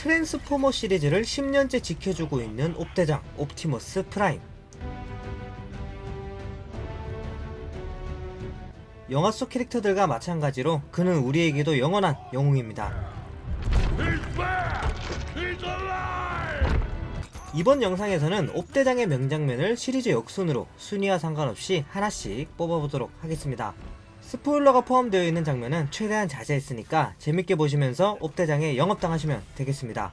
트랜스포머 시리즈를 10년째 지켜주고 있는 옵대장 옵티머스 프라임. 영화 속 캐릭터들과 마찬가지로 그는 우리에게도 영원한 영웅입니다. 이번 영상에서는 옵대장의 명장면을 시리즈 역순으로 순위와 상관없이 하나씩 뽑아보도록 하겠습니다. 스포일러가 포함되어 있는 장면은 최대한 자제했으니까 재밌게 보시면서 옵대장에 영업당하시면 되겠습니다.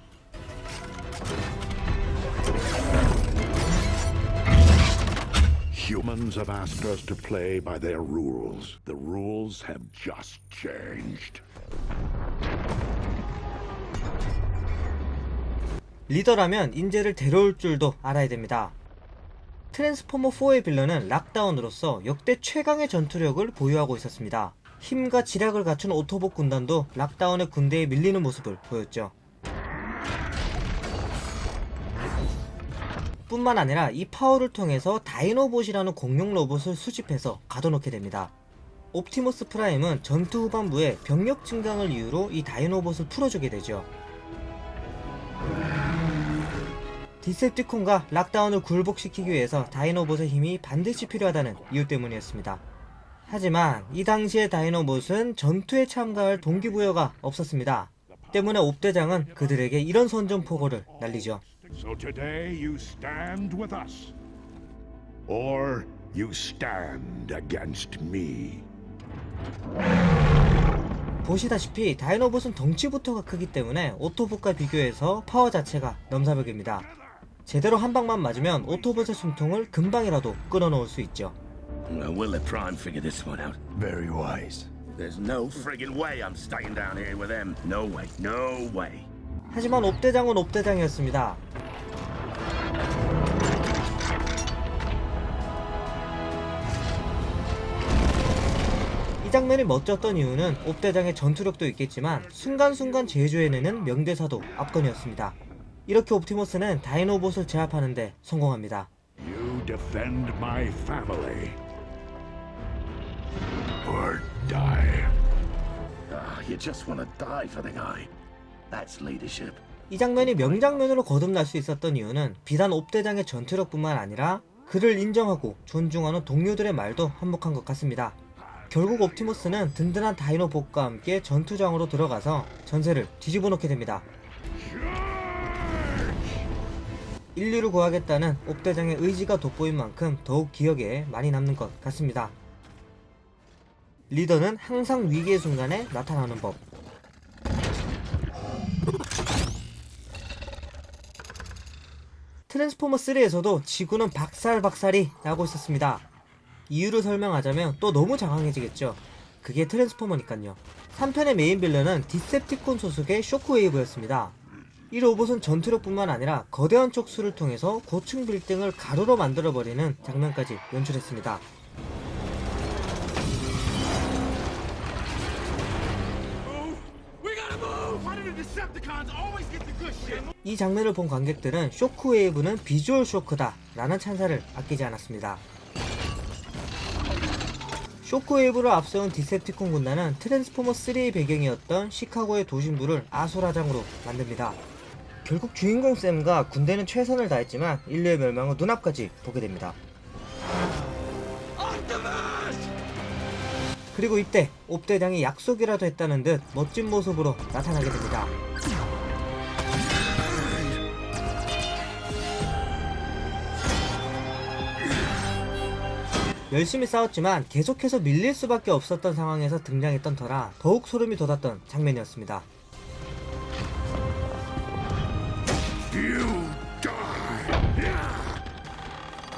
Humans have asked us to play by their rules. The rules have just changed. 리더라면 인재를 데려올 줄도 알아야 됩니다. 트랜스포머 4의 빌런은 락다운으로서 역대 최강의 전투력을 보유하고 있었습니다. 힘과 지략을 갖춘 오토봇 군단도 락다운의 군대에 밀리는 모습을 보였죠. 뿐만 아니라 이 파워를 통해서 다이노봇이라는 공룡 로봇을 수집해서 가둬놓게 됩니다. 옵티머스 프라임은 전투 후반부에 병력 증강을 이유로 이 다이노봇을 풀어주게 되죠. 디셉티콘과 락다운을 굴복시키기 위해서 다이노봇의 힘이 반드시 필요하다는 이유 때문이었습니다. 하지만 이 당시의 다이노봇은 전투에 참가할 동기부여가 없었습니다. 때문에 옵대장은 그들에게 이런 선전포고를 날리죠. So today you stand with us, or you stand against me. 보시다시피 다이노봇은 덩치부터가 크기 때문에 오토봇과 비교해서 파워 자체가 넘사벽입니다. 제대로 한 방만 맞으면 오토봇의 숨통을 금방이라도 끊어놓을 수 있죠. We'll let Prime figure this one out. Very wise. There's no friggin' way I'm staying down here with them. No way, no way. 하지만 옵대장은 옵대장이었습니다. 이 장면이 멋졌던 이유는 옵대장의 전투력도 있겠지만 순간순간 제조해내는 명대사도 압권이었습니다. 이렇게 옵티머스는 다이노봇을 제압하는데 성공합니다. You defend my family, or die. You just want to die for the guy. That's leadership. 이 장면이 명장면으로 거듭날 수 있었던 이유는 비단 옵대장의 전투력뿐만 아니라 그를 인정하고 존중하는 동료들의 말도 한몫한 것 같습니다. 결국 옵티머스는 든든한 다이노봇과 함께 전투장으로 들어가서 전세를 뒤집어 놓게 됩니다. 인류를 구하겠다는 옵대장의 의지가 돋보인 만큼 더욱 기억에 많이 남는 것 같습니다. 리더는 항상 위기의 순간에 나타나는 법. 트랜스포머 3에서도 지구는 박살박살이 나고 있었습니다. 이유를 설명하자면 또 너무 장황해지겠죠. 그게 트랜스포머니깐요. 3편의 메인 빌런은 디셉티콘 소속의 쇼크웨이브였습니다. 이 로봇은 전투력뿐만 아니라 거대한 촉수를 통해서 고층 빌딩을 가루로 만들어버리는 장면까지 연출했습니다. 이 장면을 본 관객들은 쇼크웨이브는 비주얼 쇼크다 라는 찬사를 아끼지 않았습니다. 쇼크웨이브를 앞세운 디셉티콘 군단은 트랜스포머 3의 배경이었던 시카고의 도심부를 아수라장으로 만듭니다. 결국 주인공 샘과 군대는 최선을 다했지만 인류의 멸망은 눈앞까지 보게 됩니다. 그리고 이때 옵대장이 약속이라도 했다는 듯 멋진 모습으로 나타나게 됩니다. 열심히 싸웠지만 계속해서 밀릴 수밖에 없었던 상황에서 등장했던 터라 더욱 소름이 돋았던 장면이었습니다.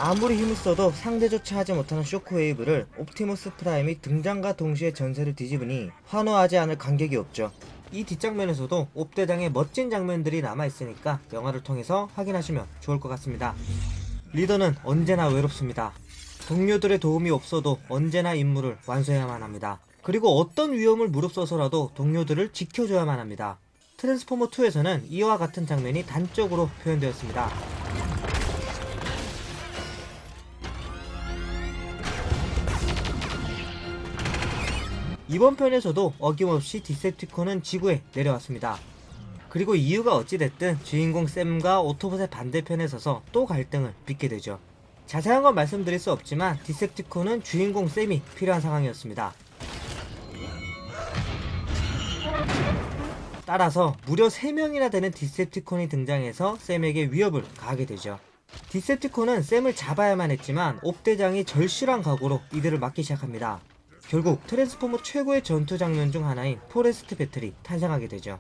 아무리 힘을 써도 상대조차 하지 못하는 쇼크웨이브를 옵티머스 프라임이 등장과 동시에 전세를 뒤집으니 환호하지 않을 관객이 없죠. 이 뒷장면에서도 옵대장의 멋진 장면들이 남아있으니까 영화를 통해서 확인하시면 좋을 것 같습니다. 리더는 언제나 외롭습니다. 동료들의 도움이 없어도 언제나 임무를 완수해야만 합니다. 그리고 어떤 위험을 무릅써서라도 동료들을 지켜줘야만 합니다. 트랜스포머 2에서는 이와 같은 장면이 단적으로 표현되었습니다. 이번 편에서도 어김없이 디셉티콘은 지구에 내려왔습니다. 그리고 이유가 어찌됐든 주인공 샘과 오토봇의 반대편에 서서 또 갈등을 빚게 되죠. 자세한 건 말씀드릴 수 없지만 디셉티콘은 주인공 샘이 필요한 상황이었습니다. 따라서 무려 3명이나 되는 디셉티콘이 등장해서 샘에게 위협을 가하게 되죠. 디셉티콘은 샘을 잡아야만 했지만 옵대장이 절실한 각오로 이들을 막기 시작합니다. 결국 트랜스포머 최고의 전투 장면 중 하나인 포레스트 배틀이 탄생하게 되죠.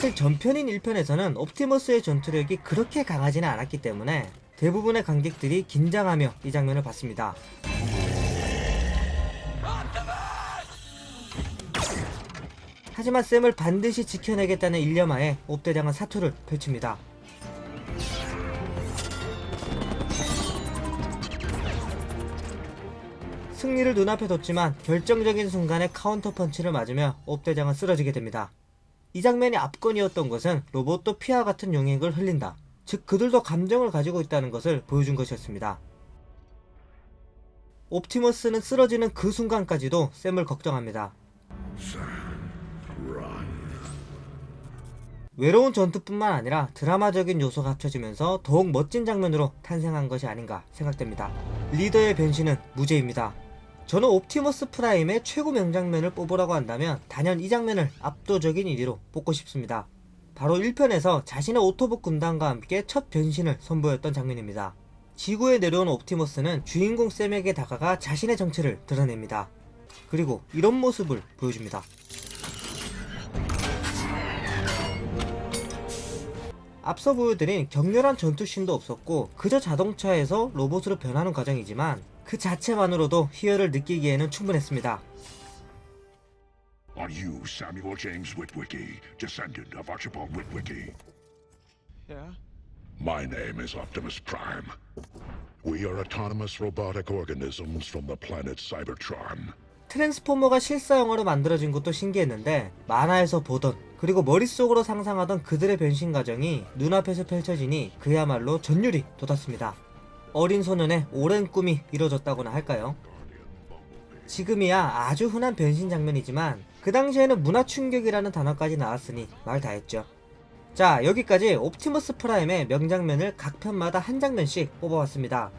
사실 전편인 1편에서는 옵티머스의 전투력이 그렇게 강하지는 않았기 때문에 대부분의 관객들이 긴장하며 이 장면을 봤습니다. 하지만 샘을 반드시 지켜내겠다는 일념하에 옵대장은 사투를 펼칩니다. 승리를 눈앞에 뒀지만 결정적인 순간에 카운터 펀치를 맞으며 옵대장은 쓰러지게 됩니다. 이 장면이 압권이었던 것은 로봇도 피와 같은 용액을 흘린다. 즉 그들도 감정을 가지고 있다는 것을 보여준 것이었습니다. 옵티머스는 쓰러지는 그 순간까지도 샘을 걱정합니다. 외로운 전투뿐만 아니라 드라마적인 요소가 합쳐지면서 더욱 멋진 장면으로 탄생한 것이 아닌가 생각됩니다. 리더의 변신은 무죄입니다. 저는 옵티머스 프라임의 최고 명장면을 뽑으라고 한다면 단연 이 장면을 압도적인 1위로 뽑고 싶습니다. 바로 1편에서 자신의 오토봇 군단과 함께 첫 변신을 선보였던 장면입니다. 지구에 내려온 옵티머스는 주인공 샘에게 다가가 자신의 정체를 드러냅니다. 그리고 이런 모습을 보여줍니다. 앞서 보여드린 격렬한 전투씬도 없었고 그저 자동차에서 로봇으로 변하는 과정이지만 그 자체만으로도 희열을 느끼기에는 충분했습니다. Are you Samuel James Witwicky, descendant of Archibald Witwicky? Yeah? My name is Optimus Prime. We are autonomous robotic organisms from the planet Cybertron. 트랜스포머가 실사영화로 만들어진 것도 신기했는데 만화에서 보던 그리고 머릿속으로 상상하던 그들의 변신 과정이 눈앞에서 펼쳐지니 그야말로 전율이 돋았습니다. 어린 소년의 오랜 꿈이 이뤄졌다고나 할까요? 지금이야 아주 흔한 변신 장면이지만 그 당시에는 문화 충격이라는 단어까지 나왔으니 말 다했죠. 자, 여기까지 옵티머스 프라임의 명장면을 각 편마다 한 장면씩 뽑아왔습니다.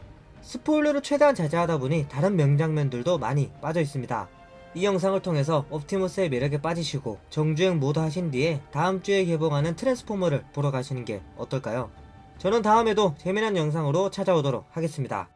스포일러를 최대한 자제하다 보니 다른 명장면들도 많이 빠져 있습니다. 이 영상을 통해서 옵티머스의 매력에 빠지시고 정주행 모드 하신 뒤에 다음 주에 개봉하는 트랜스포머를 보러 가시는 게 어떨까요? 저는 다음에도 재미난 영상으로 찾아오도록 하겠습니다.